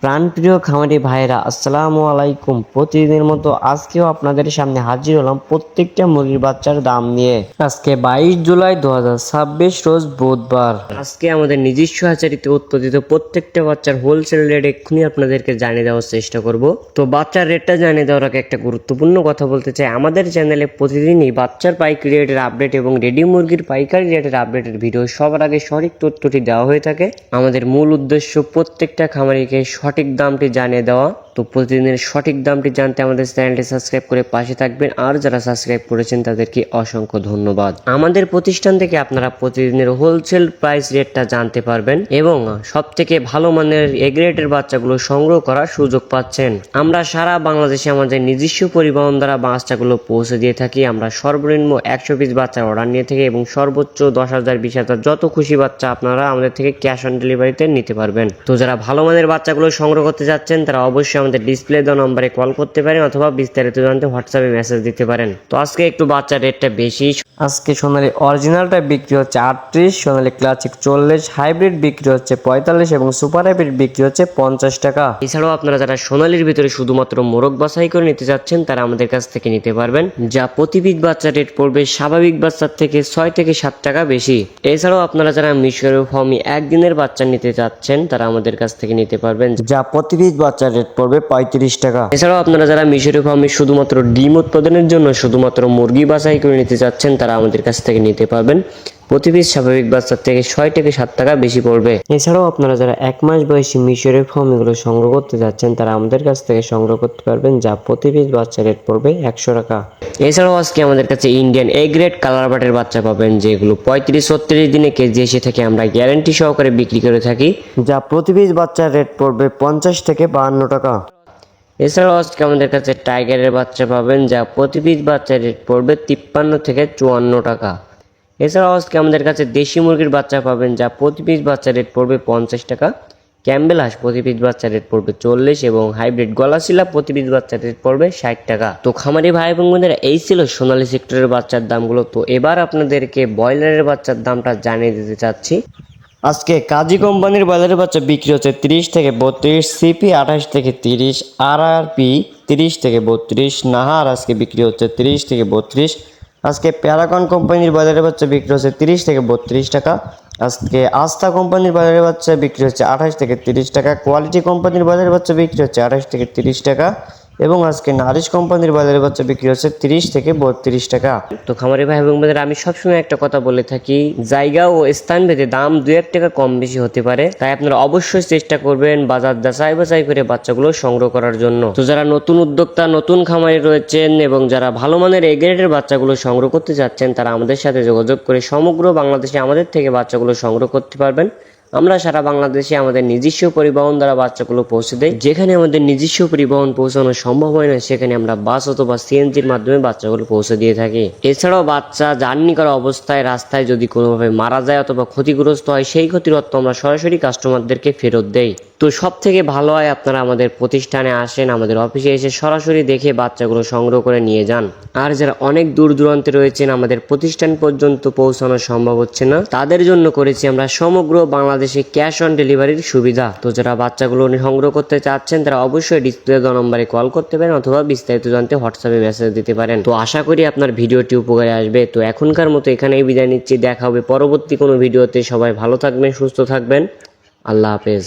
প্রাণপ্রিয় খামারি ভাইরা আসসালামু আলাইকুম। প্রতিদিনের মতো আজকেও আপনাদের সামনে হাজির হলাম প্রত্যেকটা মুরগির বাচ্চার দাম নিয়ে। আজকে 22 জুলাই 2026 রোজ বুধবার। আজকে আমাদের নিজস্ব হ্যাচারিতে উৎপাদিত প্রত্যেকটা বাচ্চার হোলসেল রেট এক্ষুনি আপনাদেরকে জানিয়ে দেওয়ার চেষ্টা করব। তো বাচ্চার রেটটা জানিয়ে দেওয়ার আগে একটা গুরুত্বপূর্ণ কথা বলতে চাই, আমাদের চ্যানেলে প্রতিদিনই বাচ্চার পাইকারি রেটের আপডেট এবং রেডি মুরগির পাইকারি রেটের আপডেটের ভিডিও সবার আগে সঠিক তথ্যটি দেওয়া হয়ে থাকে। আমাদের মূল উদ্দেশ্য প্রত্যেকটা খামারিকে সঠিক দামটি জানিয়ে দেওয়া। তো প্রতিদিনের সঠিক দামটি জানতে আমাদের চ্যানেলটি সাবস্ক্রাইব করে পাশে থাকবেন, আর যারা সাবস্ক্রাইব করেছেন তাদেরকে অসংখ্য ধন্যবাদ। আমাদের প্রতিষ্ঠান থেকে আপনারা প্রতিদিনের হোলসেল প্রাইস রেটটা জানতে পারবেন এবং সব থেকে ভালো মানের এ গ্রেডের বাচ্চাগুলো সংগ্রহ করার সুযোগ পাচ্ছেন। আমরা সারা বাংলাদেশে আমাদের নিজস্ব পরিবহন দ্বারা বাচ্চাগুলো পৌঁছে দিয়ে থাকি। আমরা সর্বনিম্ন 100 পিস বাচ্চার অর্ডার নিয়ে থাকি এবং সর্বোচ্চ 10,000 20,000 যত খুশি বাচ্চা আপনারা আমাদের থেকে ক্যাশ অন ডেলিভারিতে নিতে পারবেন। তো যারা ভালো মানের বাচ্চাগুলো সংগ্রহ করতে যাচ্ছেন তারা অবশ্যই আমাদের ডিসপ্লে দেওয়া নম্বরে কল করতে পারেন অথবা বিস্তারিত জানতে হোয়াটসঅ্যাপে মেসেজ দিতে পারেন। তো আজকে একটু বাচ্চার রেটটা বেশি। আজকে সোনালী অরিজিনালটা বিক্রি হচ্ছে 38, সোনালী ক্লাসিক 40, হাইব্রিড বিক্রি হচ্ছে 45 এবং সুপার হাইব্রিড বিক্রি হচ্ছে 50 টাকা। এছাড়াও আপনারা যারা সোনালীর ভিতরে শুধুমাত্র মোরগ বাছাই করে নিতে যাচ্ছেন তারা আমাদের কাছ থেকে নিতে পারবেন, যা প্রতি পিস বাচ্চা রেট পড়বে স্বাভাবিক বাচ্চার থেকে 6 থেকে 7 টাকা বেশি। এছাড়াও আপনারা যারা মিশরীয় ফার্মি একদিনের বাচ্চা নিতে যাচ্ছেন তারা আমাদের কাছ থেকে নিতে পারবেন, যা প্রতি পিস বাচ্চার রেট পড়বে 35 টাকা। এছাড়াও আপনারা যারা মিশরীয় ফার্মি শুধুমাত্র ডিম উৎপাদনের জন্য শুধুমাত্র মুরগি বাছাই করে নিতে যাচ্ছেন তারা আমাদের কাছ থেকে নিতে পারবেন, প্রতি পিস স্বাভাবিক বাচ্চার থেকে 6 থেকে 7 টাকা বেশি পড়বে। এছাড়াও আপনারা যারা 1 মাস বয়সী মিশরের ফার্মগুলো সংগ্রহ করতে যাচ্ছেন তারা আমাদের কাছ থেকে সংগ্রহ করতে পারবেন, যা প্রতি পিস বাচ্চা রেট পড়বে 100 টাকা। এছাড়াও আজকে আমাদের কাছে ইন্ডিয়ান এ গ্রেড কালার বাটের বাচ্চা পাবেন, যেগুলো 35-36 দিনে কেজি এসে থেকে আমরা গ্যারান্টি সহকারে বিক্রি করে থাকি, যা প্রতি পিস বাচ্চার রেট পড়বে 50 থেকে 52 টাকা। এছাড়াও আজকে আমাদের কাছে টাইগারের বাচ্চা পাবেন, যা প্রতি পিস বাচ্চার রেট পড়বে 53 থেকে 54 টাকা। এছাড়াও আজকে আমাদের কাছে দেশি মুরগির বাচ্চা পাবেন, যা প্রতি পিস বাচ্চা রেট পড়বে 50 টাকা। ক্যাম্বেল হাঁস প্রতি পিস বাচ্চা রেট পড়বে 40 এবং হাইব্রিড গলাশিলা প্রতি পিস বাচ্চা রেট পড়বে 60 টাকা। তো খামারি ভাই এবং বোনেরা, এই ছিল সোনালী সেক্টরের বাচ্চার দামগুলো। তো এবার আপনাদেরকে ব্রয়লারের বাচ্চার দামটা জানিয়ে দিতে চাচ্ছি। আজকে কাজী কোম্পানির ব্রয়লারের বাচ্চা বিক্রি হচ্ছে 30 থেকে 32, সিপি 28 থেকে 30, আরআরপি 30 থেকে 32, নাহার আজকে বিক্রি হচ্ছে 30 থেকে 32। আজকে প্যারাগন কোম্পানির ব্রয়লারের বাচ্চা বিক্রি হচ্ছে 30 থেকে 32 টাকা। আজকে আস্থা কোম্পানির ব্রয়লারের বাচ্চা বিক্রি হচ্ছে 28 থেকে 30 টাকা। কোয়ালিটি কোম্পানির ব্রয়লারের বাচ্চা বিক্রি হচ্ছে 28 থেকে 30 টাকা এবং আজকে নারিশ কোম্পানির ব্রয়লারের বাচ্চা বিক্রি হচ্ছে 30 থেকে 32 টাকা। তো খামারি ভাই এবং বোনেরা, আমি সবসময় একটা কথা বলে থাকি, জায়গা ও স্থান ভেদে দাম 2-1 টাকা কম বেশি হতে পারে, তাই আপনারা অবশ্যই চেষ্টা করবেন বাজার যাচাই বাছাই করে বাচ্চাগুলো সংগ্রহ করার জন্য। তো যারা নতুন উদ্যোক্তা, নতুন খামারি রয়েছেন এবং যারা ভালো মানের এ গ্রেডের বাচ্চাগুলো সংগ্রহ করতে যাচ্ছেন তারা আমাদের সাথে যোগাযোগ করে সমগ্র বাংলাদেশে আমাদের থেকে বাচ্চাগুলো সংগ্রহ করতে পারবেন। আমরা সারা বাংলাদেশে আমাদের নিজস্ব পরিবহন দ্বারা বাচ্চাগুলো পৌঁছে দেই। যেখানে আমাদের নিজস্ব পরিবহন পৌঁছানো সম্ভব হয় না সেখানে আমরা বাস অথবা সিএনজির মাধ্যমে বাচ্চাগুলো পৌঁছে দিয়ে থাকি। এছাড়াও বাচ্চা জার্নি করা অবস্থায় রাস্তায় যদি কোনোভাবে মারা যায় অথবা ক্ষতিগ্রস্ত হয়, সেই ক্ষতির অর্থ আমরা সরাসরি কাস্টমারদেরকে ফেরত দেই। তো সব থেকে ভালো হয় আপনারা আমাদের প্রতিষ্ঠানে আসেন, আমাদের অফিসে এসে সরাসরি দেখে বাচ্চাগুলো সংগ্রহ করে নিয়ে যান। আর যারা অনেক দূর দূরান্তে রয়েছেন, আমাদের প্রতিষ্ঠান পর্যন্ত পৌঁছানো সম্ভব হচ্ছে না, তাদের জন্য করেছি আমরা সমগ্র বাংলাদেশে ক্যাশ অন ডেলিভারির সুবিধা। তো যারা বাচ্চাগুলো সংগ্রহ করতে চাচ্ছেন তারা অবশ্যই ডিসপ্লে দেওয়া নম্বরে কল করতে পারেন অথবা বিস্তারিত জানতে হোয়াটসঅ্যাপে মেসেজ দিতে পারেন। তো আশা করি আপনার ভিডিওটি উপকারে আসবে। তো এখনকার মতো এখানেই বিদায় নিচ্ছি, দেখা হবে পরবর্তী কোনো ভিডিওতে। সবাই ভালো থাকবেন, সুস্থ থাকবেন, আল্লাহ হাফেজ।